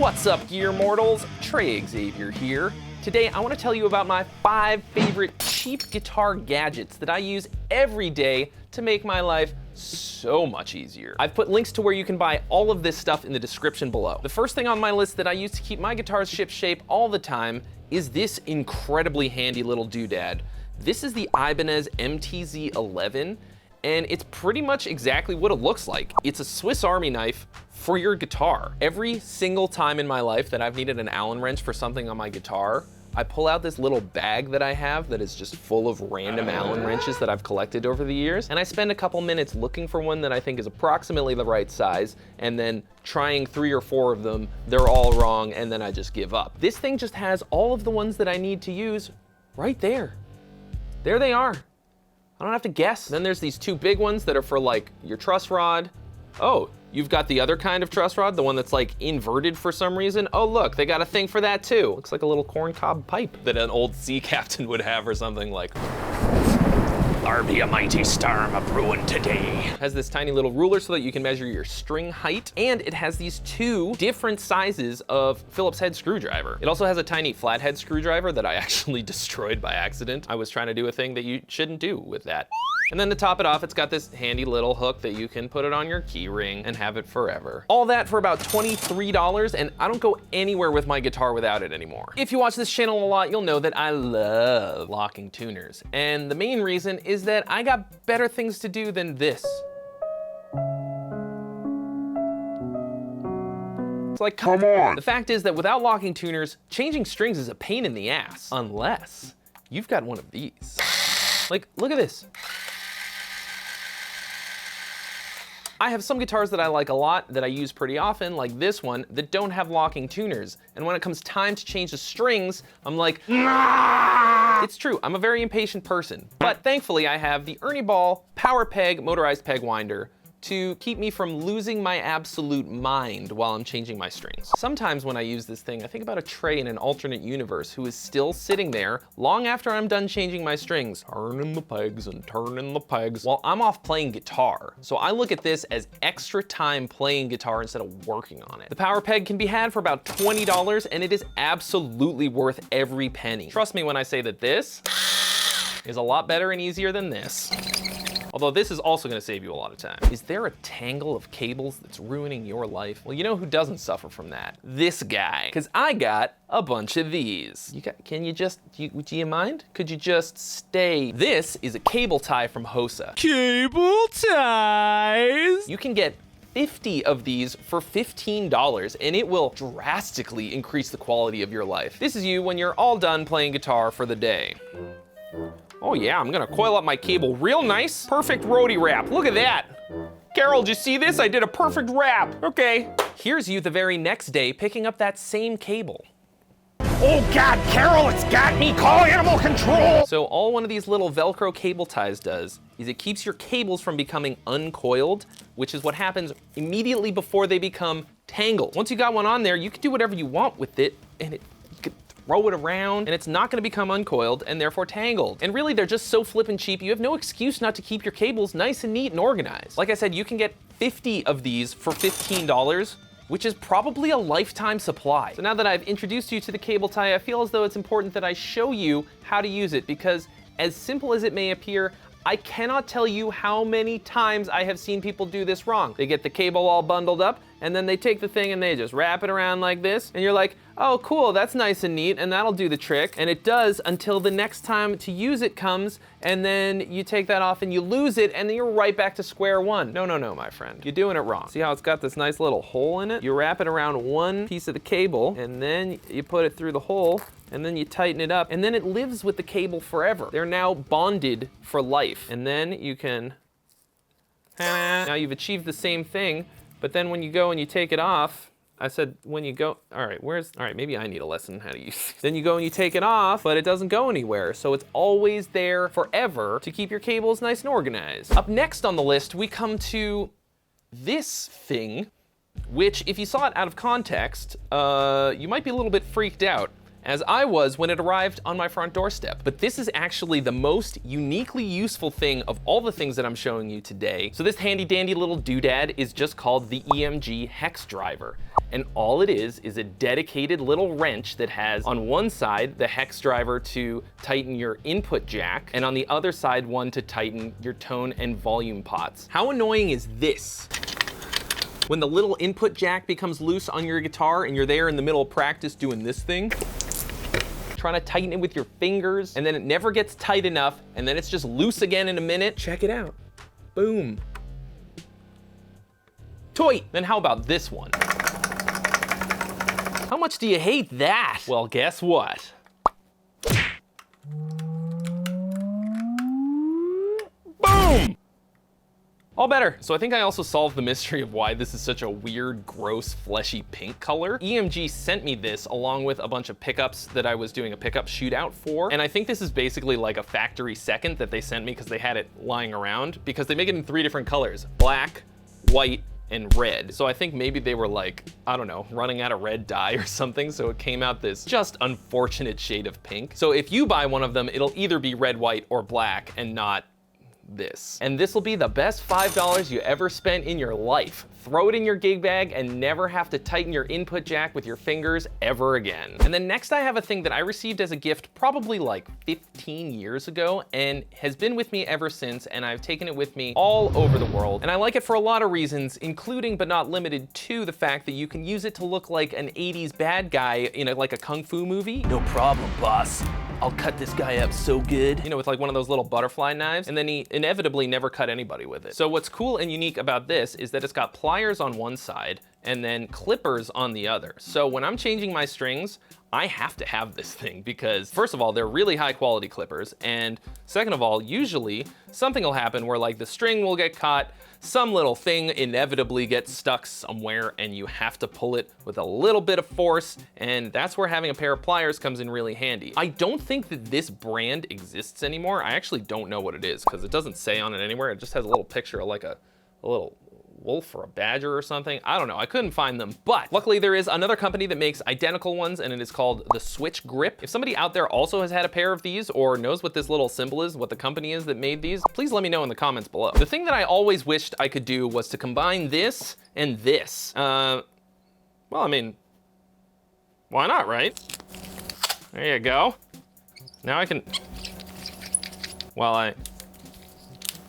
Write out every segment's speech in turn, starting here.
What's up, gear mortals? Trey Xavier here. Today, I want to tell you about my 5 favorite cheap guitar gadgets that I use every day to make my life so much easier. I've put links to where you can buy all of this stuff in the description below. The first thing on my list that I use to keep my guitars ship-shape all the time is this incredibly handy little doodad. This is the Ibanez MTZ 11, and it's pretty much exactly what it looks like. It's a Swiss Army knife for your guitar. Every single time in my life that I've needed an Allen wrench for something on my guitar, I pull out this little bag that I have that is just full of random Allen wrenches that I've collected over the years, and I spend a couple minutes looking for one that I think is approximately the right size, and then trying 3 or 4 of them, they're all wrong, and then I just give up. This thing just has all of the ones that I need to use right there. There they are. I don't have to guess. Then there's these 2 big ones that are for like your truss rod. Oh, you've got the other kind of truss rod, the one that's like inverted for some reason. Oh look, they got a thing for that too. Looks like a little corncob pipe that an old sea captain would have or something like. There be a mighty storm a-brewing today. It has this tiny little ruler so that you can measure your string height, and it has these 2 different sizes of Phillips head screwdriver. It also has a tiny flathead screwdriver that I actually destroyed by accident. I was trying to do a thing that you shouldn't do with that. And then to top it off, it's got this handy little hook that you can put it on your key ring and have it forever. All that for about $23, and I don't go anywhere with my guitar without it anymore. If you watch this channel a lot, you'll know that I love locking tuners. And the main reason is that I got better things to do than this. It's like, come on. The fact is that without locking tuners, changing strings is a pain in the ass, unless you've got one of these. Like, look at this. I have some guitars that I like a lot, that I use pretty often, like this one, that don't have locking tuners. And when it comes time to change the strings, I'm like, nah! It's true, I'm a very impatient person. But thankfully I have the Ernie Ball Power Peg motorized peg winder to keep me from losing my absolute mind while I'm changing my strings. Sometimes when I use this thing, I think about a Trey in an alternate universe who is still sitting there long after I'm done changing my strings, turning the pegs and turning the pegs, while I'm off playing guitar. So I look at this as extra time playing guitar instead of working on it. The Power Peg can be had for about $20, and it is absolutely worth every penny. Trust me when I say that this is a lot better and easier than this. Although this is also gonna save you a lot of time. Is there a tangle of cables that's ruining your life? Well, you know who doesn't suffer from that? This guy, because I got a bunch of these. Do you mind? Could you just stay? This is a cable tie from Hosa. Cable ties! You can get 50 of these for $15, and it will drastically increase the quality of your life. This is you when you're all done playing guitar for the day. Oh yeah, I'm gonna coil up my cable real nice. Perfect roadie wrap, look at that. Carol, did you see this? I did a perfect wrap. Okay. Here's you the very next day picking up that same cable. Oh God, Carol, it's got me, call animal control. So all one of these little Velcro cable ties does is it keeps your cables from becoming uncoiled, which is what happens immediately before they become tangled. Once you got one on there, you can do whatever you want with it, and throw it around, and it's not gonna become uncoiled and therefore tangled. And really, they're just so flippin' cheap, you have no excuse not to keep your cables nice and neat and organized. Like I said, you can get 50 of these for $15, which is probably a lifetime supply. So now that I've introduced you to the cable tie, I feel as though it's important that I show you how to use it, because as simple as it may appear, I cannot tell you how many times I have seen people do this wrong. They get the cable all bundled up, and then they take the thing and they just wrap it around like this, and you're like, oh cool, that's nice and neat, and that'll do the trick. And it does until the next time to use it comes, and then you take that off and you lose it, and then you're right back to square one. No, no, no, my friend. You're doing it wrong. See how it's got this nice little hole in it? You wrap it around one piece of the cable, and then you put it through the hole, and then you tighten it up, and then it lives with the cable forever. They're now bonded for life. And then you can, now you've achieved the same thing, but then when you go and you take it off, I said when you go, all right, maybe I need a lesson on how to use this. Then you go and you take it off, but it doesn't go anywhere. So it's always there forever to keep your cables nice and organized. Up next on the list, we come to this thing, which if you saw it out of context, you might be a little bit freaked out. as I was when it arrived on my front doorstep. But this is actually the most uniquely useful thing of all the things that I'm showing you today. So this handy dandy little doodad is just called the EMG Hex Driver. And all it is a dedicated little wrench that has on one side the hex driver to tighten your input jack, and on the other side one to tighten your tone and volume pots. How annoying is this? When the little input jack becomes loose on your guitar and you're there in the middle of practice doing this thing, trying to tighten it with your fingers, and then it never gets tight enough, and then it's just loose again in a minute. Check it out. Boom. Toy. Then how about this one? How much do you hate that? Well, guess what? Boom! All better. So I think I also solved the mystery of why this is such a weird, gross, fleshy pink color. EMG sent me this along with a bunch of pickups that I was doing a pickup shootout for. And I think this is basically like a factory second that they sent me because they had it lying around, because they make it in 3 different colors: black, white, and red. So I think maybe they were like, I don't know, running out of red dye or something, so it came out this just unfortunate shade of pink. So if you buy one of them, it'll either be red, white, or black, and not this. And this will be the best $5 you ever spent in your life. Throw it in your gig bag and never have to tighten your input jack with your fingers ever again. And then next I have a thing that I received as a gift probably like 15 years ago and has been with me ever since, and I've taken it with me all over the world. And I like it for a lot of reasons, including but not limited to the fact that you can use it to look like an 80s bad guy in like a kung fu movie. No problem, boss. I'll cut this guy up so good. You know, with like one of those little butterfly knives, and then he inevitably never cut anybody with it. So what's cool and unique about this is that it's got pliers on one side and then clippers on the other. So when I'm changing my strings, I have to have this thing because first of all, they're really high quality clippers. And second of all, usually something will happen where like the string will get caught, some little thing inevitably gets stuck somewhere and you have to pull it with a little bit of force, and that's where having a pair of pliers comes in really handy. I don't think that this brand exists anymore. I actually don't know what it is because it doesn't say on it anywhere. It just has a little picture of like a little wolf or a badger or something. I don't know, I couldn't find them, but luckily there is another company that makes identical ones, and it is called the Switch Grip. If somebody out there also has had a pair of these or knows what this little symbol is, what the company is that made these, please let me know in the comments below. The thing that I always wished I could do was to combine this and this. Well, I mean, why not, right? There you go. Now I can,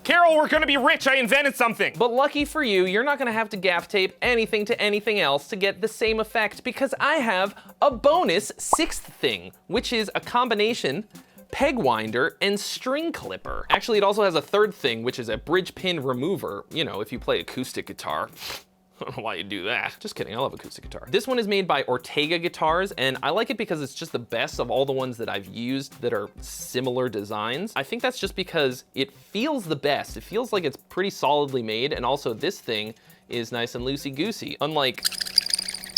Carol, we're gonna be rich, I invented something. But lucky for you, you're not gonna have to gaff tape anything to anything else to get the same effect, because I have a bonus 6th thing, which is a combination peg winder and string clipper. Actually, it also has a 3rd thing, which is a bridge pin remover. You know, if you play acoustic guitar. I don't know why you do that. Just kidding, I love acoustic guitar. This one is made by Ortega Guitars, and I like it because it's just the best of all the ones that I've used that are similar designs. I think that's just because it feels the best. It feels like it's pretty solidly made, and also this thing is nice and loosey-goosey, unlike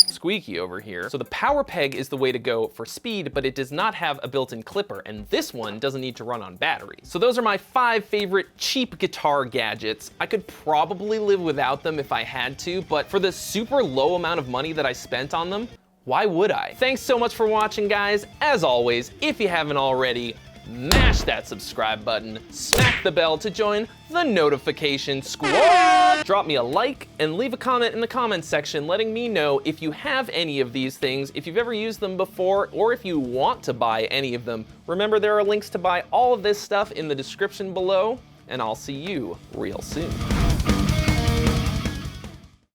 squeaky over here. So the power peg is the way to go for speed, but it does not have a built-in clipper, and this one doesn't need to run on batteries. So those are my 5 favorite cheap guitar gadgets. I could probably live without them if I had to, but for the super low amount of money that I spent on them, why would I? Thanks so much for watching, guys. As always, if you haven't already, mash that subscribe button, smack the bell to join the notification squad. Drop me a like and leave a comment in the comments section letting me know if you have any of these things, if you've ever used them before, or if you want to buy any of them. Remember, there are links to buy all of this stuff in the description below, and I'll see you real soon.